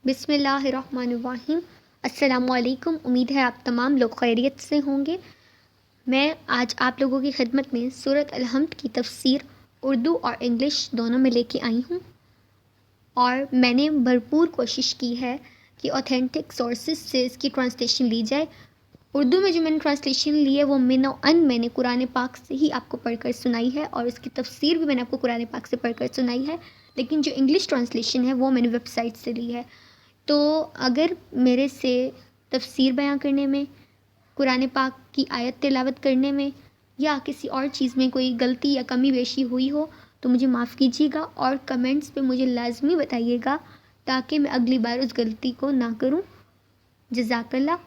بسم اللہ الرحمن الرحیم۔ السلام علیکم، امید ہے آپ تمام لوگ خیریت سے ہوں گے۔ میں آج آپ لوگوں کی خدمت میں سورۃ الحمد کی تفسیر اردو اور انگلش دونوں میں لے کے آئی ہوں، اور میں نے بھرپور کوشش کی ہے کہ اوتھینٹک سورسز سے اس کی ٹرانسلیشن لی جائے۔ اردو میں جو میں نے ٹرانسلیشن لی ہے وہ من و ان میں نے قرآن پاک سے ہی آپ کو پڑھ کر سنائی ہے، اور اس کی تفسیر بھی میں نے آپ کو قرآن پاک سے پڑھ کر سنائی ہے، لیکن جو انگلش ٹرانسلیشن ہے وہ میں نے ویب سائٹ سے لی ہے۔ تو اگر میرے سے تفسیر بیان کرنے میں، قرآن پاک کی آیت تلاوت کرنے میں یا کسی اور چیز میں کوئی غلطی یا کمی بیشی ہوئی ہو تو مجھے معاف کیجیے گا، اور کمنٹس پہ مجھے لازمی بتائیے گا تاکہ میں اگلی بار اس غلطی کو نہ کروں۔ جزاک اللہ۔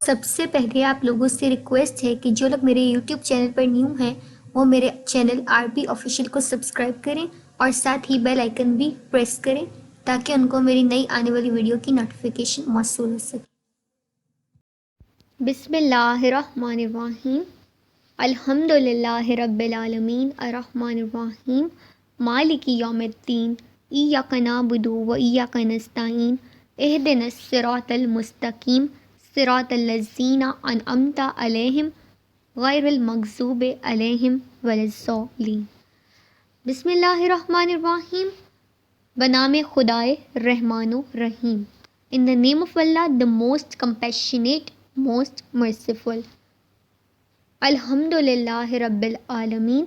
سب سے پہلے آپ لوگوں سے ریکویسٹ ہے کہ جو لوگ میرے یوٹیوب چینل پر نیو ہیں وہ میرے چینل RP آفیشیل کو سبسکرائب کریں، اور ساتھ ہی بیل آئیکن بھی پریس کریں تاکہ ان کو میری نئی آنے والی ویڈیو کی نوٹیفیکیشن موصول ہو سکے۔ بسم اللہ الرحمن الرحیم۔ الحمد للہ رب العالمین الرحمن الرحیم مالک یوم الدین ایاک نعبد و ایاک نستعین اہدنا الصراط المستقیم صراط الذین انعمت علیہم غیر المغضوب علیہم ولا الضالین۔ بسم اللہ الرحمن الرحیم، بنام خدائے رحمان و رحیم۔ In the name of Allah, the most compassionate, most merciful۔ الحمدللہ رب العالمین،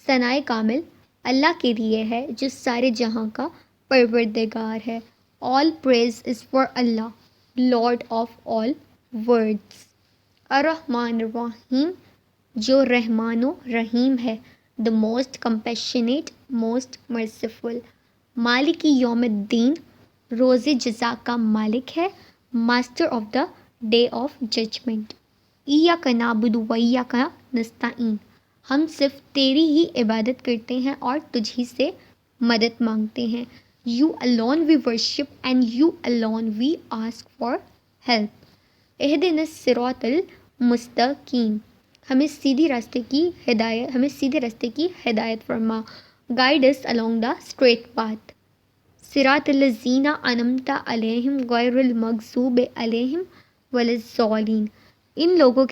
ثنائے کامل اللہ کے لیے ہے جو سارے جہاں کا پروردگار ہے۔ All praise is for Allah, Lord of all worlds۔ الرحمن الرحیم، جو رحمان و رحیم ہے، the most compassionate, most merciful۔ مالک یوم الدین، روز جزا کا مالک ہے، master of the day of judgment. ایاک نعبد و ایاک نستعین، ہم صرف تیری ہی عبادت کرتے ہیں اور تجھ ہی سے مدد مانگتے ہیں۔ You alone we worship and you alone we ask for help۔ اہدنا الصراط المستقیم، ہمیں سیدھے راستے کی ہدایت فرما۔ Guide us along the straight path۔ صراط الذین انعمت علیہم غیر المغضوب علیہم ولا الضالین، ان لوگوں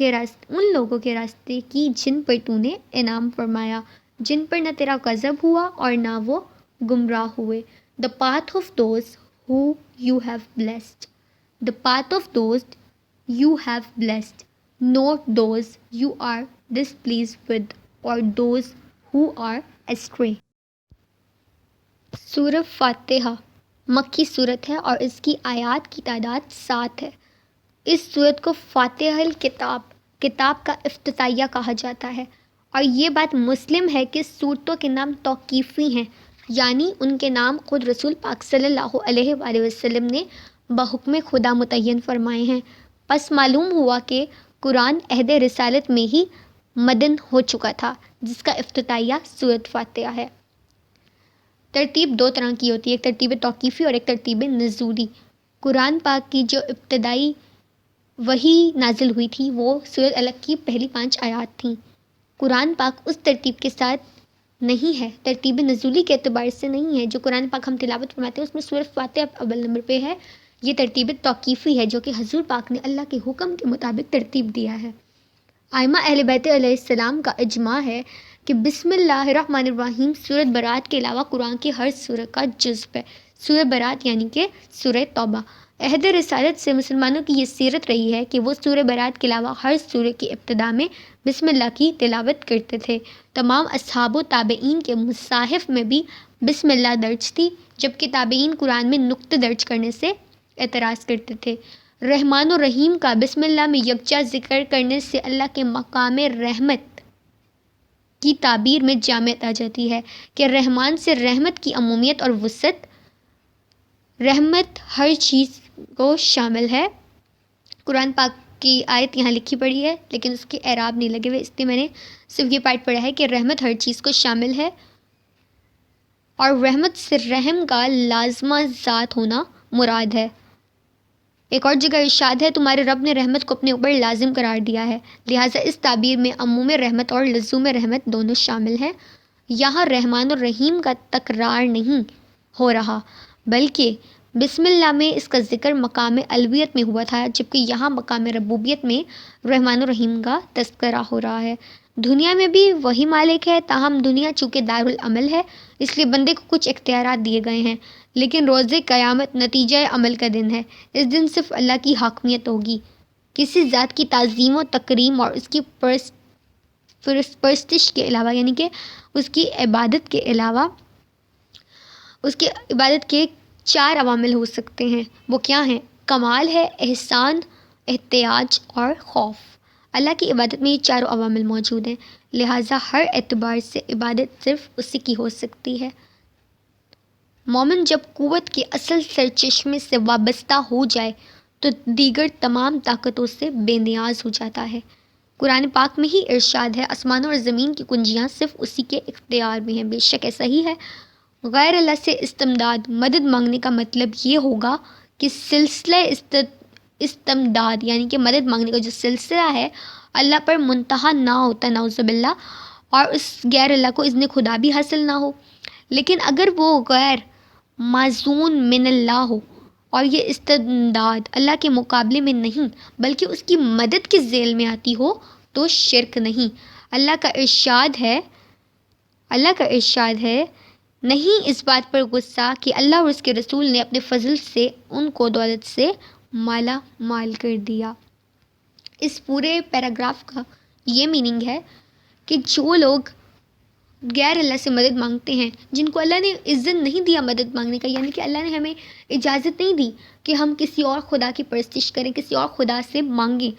کے راستے کی جن پر تو نے انعام فرمایا، جن پر نہ تیرا غضب ہوا اور نہ وہ گمراہ ہوئے۔ The path of those who you have blessed، the path of those you have blessed، not those you are displeased with or those who are astray۔ سورہ فاتحہ مکی صورت ہے اور اس کی آیات کی تعداد 7 ہے۔ اس صورت کو فاتحہ کتاب کا افتتاحیہ کہا جاتا ہے، اور یہ بات مسلم ہے کہ صورتوں کے نام توقیفی ہیں، یعنی ان کے نام خود رسول پاک صلی اللہ علیہ وآلہ وسلم نے بحکم خدا متعین فرمائے ہیں۔ پس معلوم ہوا کہ قرآن عہد رسالت میں ہی مدن ہو چکا تھا، جس کا افتتاحیہ سورۃ فاتحہ ہے۔ ترتیب دو طرح کی ہوتی ہے، ایک ترتیب توقیفی اور ایک ترتیب نزولی۔ قرآن پاک کی جو ابتدائی وحی نازل ہوئی تھی وہ سورۃ الگ کی پہلی 5 آیات تھیں۔ قرآن پاک اس ترتیب کے ساتھ نہیں ہے، ترتیب نزولی کے اعتبار سے نہیں ہے۔ جو قرآن پاک ہم تلاوت فرماتے ہیں اس میں سورۃ فاتحہ اول نمبر پہ ہے۔ یہ ترتیب توقیفی ہے جو کہ حضور پاک نے اللہ کے حکم کے مطابق ترتیب دیا ہے۔ ائمہ اہل بیت علیہ السلام کا اجماع ہے کہ بسم اللہ الرحمن الرحیم سورۃ برات کے علاوہ قرآن کی ہر سورہ کا جزو ہے۔ سورہ برات یعنی کہ سورہ توبہ۔ عہد رسالت سے مسلمانوں کی یہ سیرت رہی ہے کہ وہ سورہ برات کے علاوہ ہر سورہ کی ابتدا میں بسم اللہ کی تلاوت کرتے تھے۔ تمام اصحاب و تابعین کے مصاحف میں بھی بسم اللہ درج تھی، جبکہ تابعین قرآن میں نقطے درج کرنے سے اعتراض کرتے تھے۔ رحمان و رحیم کا بسم اللہ میں یکجا ذکر کرنے سے اللہ کے مقام رحمت کی تعبیر میں جامعیت آ جاتی ہے کہ رحمان سے رحمت کی عمومیت اور وسعت۔ رحمت ہر چیز کو شامل ہے۔ قرآن پاک کی آیت یہاں لکھی پڑی ہے لیکن اس کے اعراب نہیں لگے ہوئے، اس لیے میں نے صرف یہ پارٹ پڑھا ہے کہ رحمت ہر چیز کو شامل ہے، اور رحمت سے رحم کا لازمہ ذات ہونا مراد ہے۔ ایک اور جگہ ارشاد ہے تمہارے رب نے رحمت کو اپنے اوپر لازم قرار دیا ہے، لہٰذا اس تعبیر میں عموم رحمت اور لزوم رحمت دونوں شامل ہیں۔ یہاں رحمان اور رحیم کا تکرار نہیں ہو رہا بلکہ بسم اللہ میں اس کا ذکر مقام الویت میں ہوا تھا، جبکہ یہاں مقام ربوبیت میں رحمان الرحیم کا تذکرہ ہو رہا ہے۔ دنیا میں بھی وہی مالک ہے، تاہم دنیا چونکہ دارالعمل ہے اس لیے بندے کو کچھ اختیارات دیے گئے ہیں، لیکن روز قیامت نتیجہ عمل کا دن ہے۔ اس دن صرف اللہ کی حاکمیت ہوگی۔ کسی ذات کی تعظیم و تکریم اور اس کی پرستش کے علاوہ، یعنی کہ اس کی عبادت کے علاوہ، اس کی عبادت کے 4 عوامل ہو سکتے ہیں۔ وہ کیا ہیں؟ کمال ہے، احسان، احتیاج اور خوف۔ اللہ کی عبادت میں یہ 4 عوامل موجود ہیں، لہٰذا ہر اعتبار سے عبادت صرف اسی کی ہو سکتی ہے۔ مومن جب قوت کے اصل سرچشمے سے وابستہ ہو جائے تو دیگر تمام طاقتوں سے بے نیاز ہو جاتا ہے۔ قرآن پاک میں ہی ارشاد ہے، آسمانوں اور زمین کی کنجیاں صرف اسی کے اختیار میں ہیں۔ بے شک ایسا ہی ہے۔ غیر اللہ سے استمداد، مدد مانگنے کا مطلب یہ ہوگا کہ سلسلہ استمداد یعنی کہ مدد مانگنے کا جو سلسلہ ہے اللہ پر منتہا نہ ہوتا، نعوذ باللہ، اور اس غیر اللہ کو اذن خدا بھی حاصل نہ ہو۔ لیکن اگر وہ غیر معزون من اللہ ہو اور یہ استمداد اللہ کے مقابلے میں نہیں بلکہ اس کی مدد کے ذیل میں آتی ہو تو شرک نہیں۔ اللہ کا ارشاد ہے نہیں اس بات پر غصہ کہ اللہ اور اس کے رسول نے اپنے فضل سے ان کو دولت سے مالا مال کر دیا۔ اس پورے پیراگراف کا یہ میننگ ہے کہ جو لوگ غیر اللہ سے مدد مانگتے ہیں، جن کو اللہ نے عزت نہیں دیا مدد مانگنے کا، یعنی کہ اللہ نے ہمیں اجازت نہیں دی کہ ہم کسی اور خدا کی پرستش کریں، کسی اور خدا سے مانگیں،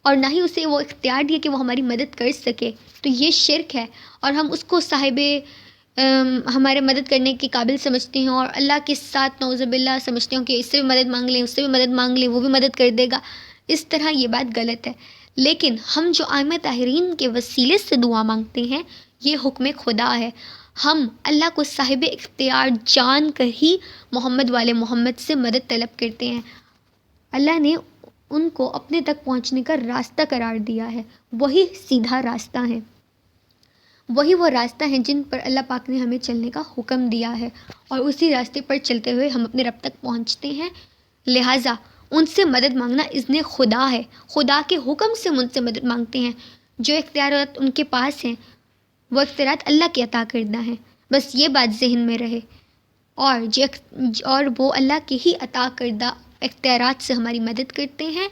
اور نہ ہی اسے وہ اختیار دیا کہ وہ ہماری مدد کر سکے، تو یہ شرک ہے اور ہم اس کو صاحب ہمارے مدد کرنے کے قابل سمجھتے ہیں اور اللہ کے ساتھ نعوذ باللہ سمجھتے ہیں کہ اس سے بھی مدد مانگ لیں، اس سے بھی مدد مانگ لیں، وہ بھی مدد کر دے گا۔ اس طرح یہ بات غلط ہے۔ لیکن ہم جو ائمہ طاہرین کے وسیلے سے دعا مانگتے ہیں یہ حکم خدا ہے۔ ہم اللہ کو صاحب اختیار جان کر ہی محمد والے محمد سے مدد طلب کرتے ہیں۔ اللہ نے ان کو اپنے تک پہنچنے کا راستہ قرار دیا ہے، وہی سیدھا راستہ ہے، وہی وہ راستہ ہیں جن پر اللہ پاک نے ہمیں چلنے کا حکم دیا ہے، اور اسی راستے پر چلتے ہوئے ہم اپنے رب تک پہنچتے ہیں۔ لہٰذا ان سے مدد مانگنا اذن خدا ہے، خدا کے حکم سے ان سے مدد مانگتے ہیں۔ جو اختیارات ان کے پاس ہیں وہ اختیارات اللہ کے عطا کردہ ہیں، بس یہ بات ذہن میں رہے، اور وہ اللہ کے ہی عطا کردہ اختیارات سے ہماری مدد کرتے ہیں۔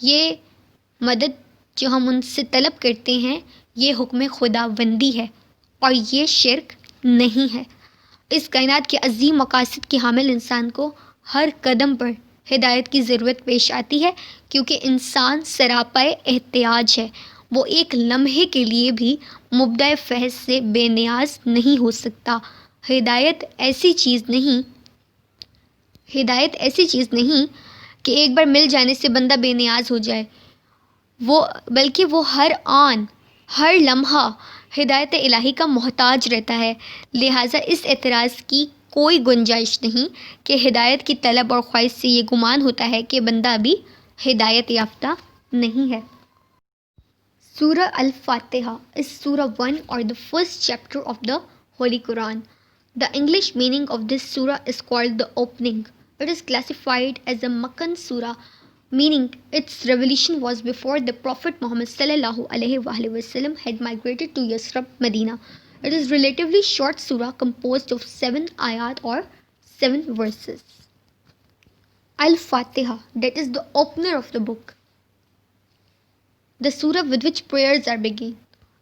یہ مدد جو ہم ان سے طلب کرتے ہیں یہ حکم خدا بندی ہے اور یہ شرک نہیں ہے۔ اس کائنات کے عظیم مقاصد کے حامل انسان کو ہر قدم پر ہدایت کی ضرورت پیش آتی ہے، کیونکہ انسان سراپائے احتیاج ہے، وہ ایک لمحے کے لیے بھی مبدأ فیض سے بے نیاز نہیں ہو سکتا۔ ہدایت ایسی چیز نہیں کہ ایک بار مل جانے سے بندہ بے نیاز ہو جائے، بلکہ وہ ہر آن ہر لمحہ ہدایت الہی کا محتاج رہتا ہے۔ لہٰذا اس اعتراض کی کوئی گنجائش نہیں کہ ہدایت کی طلب اور خواہش سے یہ گمان ہوتا ہے کہ بندہ ابھی ہدایت یافتہ نہیں ہے۔ سورہ الفاتحہ is Surah 1 or the first chapter of the Holy Quran. The English meaning of this surah is called the opening. It is classified as a Makkan surah, meaning its revelation was before the Prophet Muhammad sallallahu alaihi wasallam had migrated to Yasrib, Medina. It is relatively short surah composed of 7 ayat or 7 verses. Al-Fatiha, that is the opener of the book, the surah with which prayers are begun.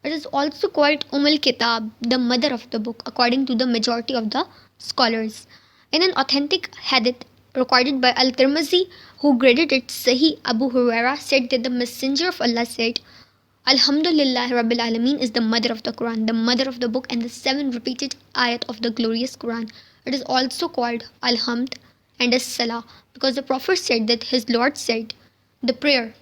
It is also called Al-Kitab, the mother of the book, according to the majority of the scholars. In an authentic hadith recorded by Al-Tirmidhi, who graded it Sahih, Abu Huraira said that the Messenger of Allah said, Alhamdulillah Rabbil Alameen is the mother of the Quran, the mother of the book, and the 7 repeated ayat of the glorious Quran. It is also called Al-Hamd and As-Salah, because the Prophet said that his Lord said, the prayer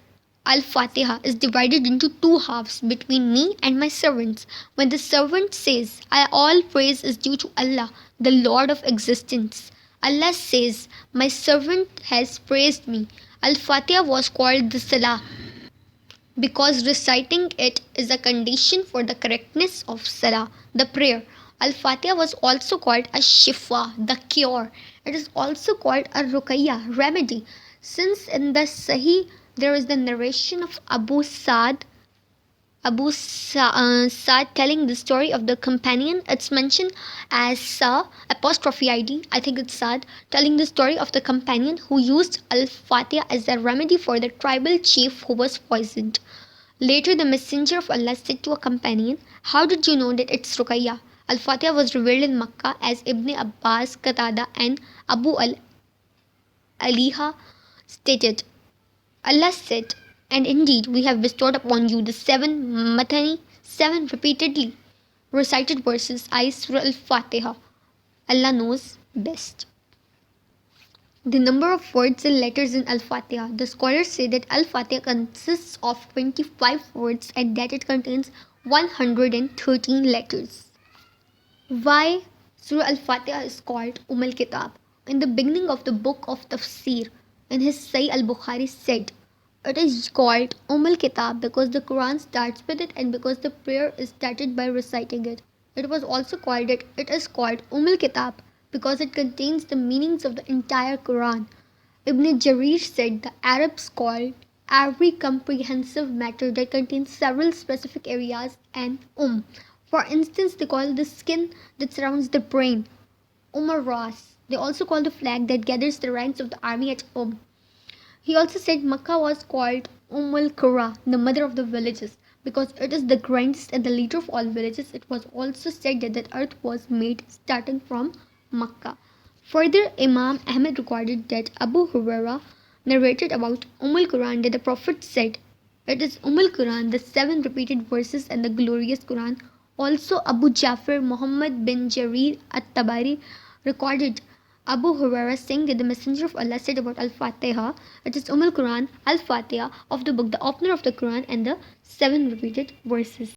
Al-Fatiha is divided into 2 halves between me and my servants. When the servant says, all praise is due to Allah, the Lord of existence, Allah says, my servant has praised me. Al-Fatiha was called the Salah because reciting it is a condition for the correctness of Salah, the prayer. Al-Fatiha was also called Ash-Shifa, the cure. It is also called a ruqayya, remedy, since in the Sahih there is the narration of Sa'd telling the story of the companion. It's mentioned as apostrophe ID. I think it's Sa'd telling the story of the companion who used Al-Fatiha as a remedy for the tribal chief who was poisoned. Later, the messenger of Allah said to a companion, "How did you know that it's Ruqayya?" Al-Fatiha was revealed in Makkah, as Ibn Abbas, Qatada, and Abu Aliha stated. Allah said, "And indeed we have bestowed upon you the 7 seven repeatedly recited verses, I Surah Al-Fatiha. Allah knows best." The number of words and letters in Al-Fatiha. The scholars say that Al-Fatiha consists of 25 words and that it contains 113 letters. Why Surah Al-Fatiha is called Al-Kitab? In the beginning of the book of Tafsir, in his Sahih al-Bukhari said, it is called Al-Kitab because the Quran starts with it and because the prayer is started by reciting it. It was also called it is called Al-Kitab because it contains the meanings of the entire Quran. Ibn Jarir said the Arabs called every comprehensive matter that contains several specific areas an For instance, they call the skin that surrounds the brain Ras. They also call the flag that gathers the ranks of the army at He also said Makkah was called Qura, the mother of the villages, because it is the grandest and the leader of all villages. It was also said that the earth was made starting from Makkah. Further, Imam Ahmed recorded that Abu Huraira narrated about Quran that the Prophet said, "It is Quran, the 7 repeated verses and the glorious Quran." Also, Abu Ja'far Muhammad bin Jarir at-Tabari recorded Abu Huraira saying that the Messenger of Allah said about Al-Fatiha, "It is Quran, Al-Fatiha of the book, the opener of the Quran, and the 7 repeated verses."